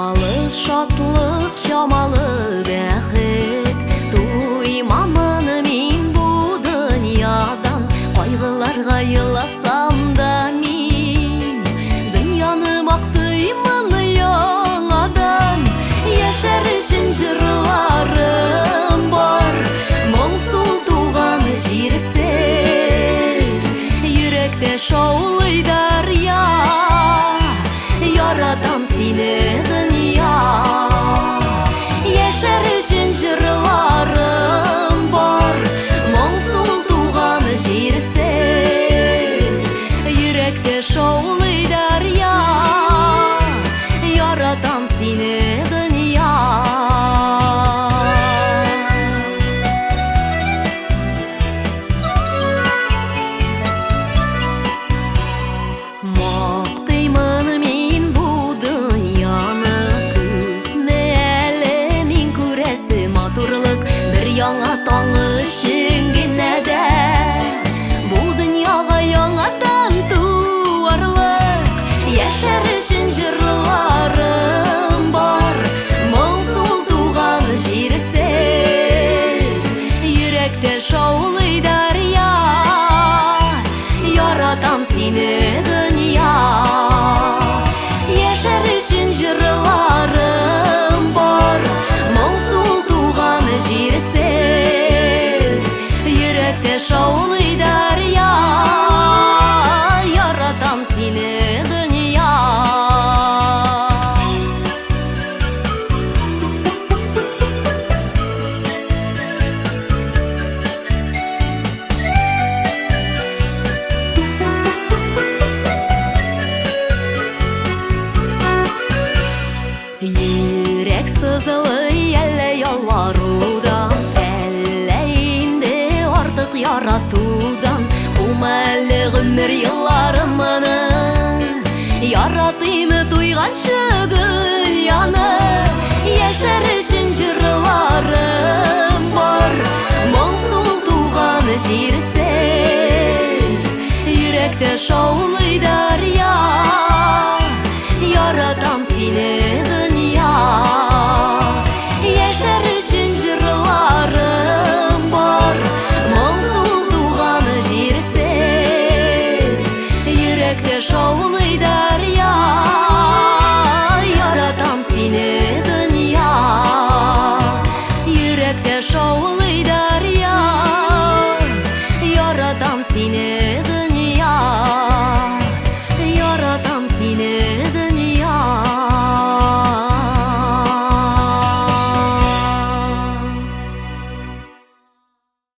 Шамалы шатлык, шамалы бәхет, туймамын мин бу дөньядан. Кайгыларга еласам да мин дөньяны мактыймын яңадан. Яшәр өчен җырларым бар, моңсул туган җирсез. Йөрәктә шаулый дарья, яратам сине дөнья. Яшәр өчен җырларым бар, моңсул туган җирсез. Йөрәктә шаулый дарья, яратам сине дөнья. Мактыймын мин бу дөньяны, күпме әле мин күрәсе матурлык. Бер яңа таң өчен генә дә бу дөньяга яңадан туарлык. Яшәр өчен җырларым бар, моңсул туган җирсез. Йөрәктә шаулый дарья, яратам сине дөнья. Яшәр өчен җырларым бар, моңсул туган җирсез. Йөрәктә шаулый дарья, яратам сине дөнья. Йөрәк сызылый әллә ялварудан, әллә инде артык яратудан. Күмәле гомер елларымны яратыйм туйганчы дөньяны. Яшәр өчен җырларым бар, моңсул туган җирсез. Йөрәктә шаулый дарья, яратам сине дөнья. Яшәр өчен җырларым бар, моңсул туган җирсез. Йөрәктә шаулый дарья, яратам сине дөнья. Йөрәктә шаулый дарья.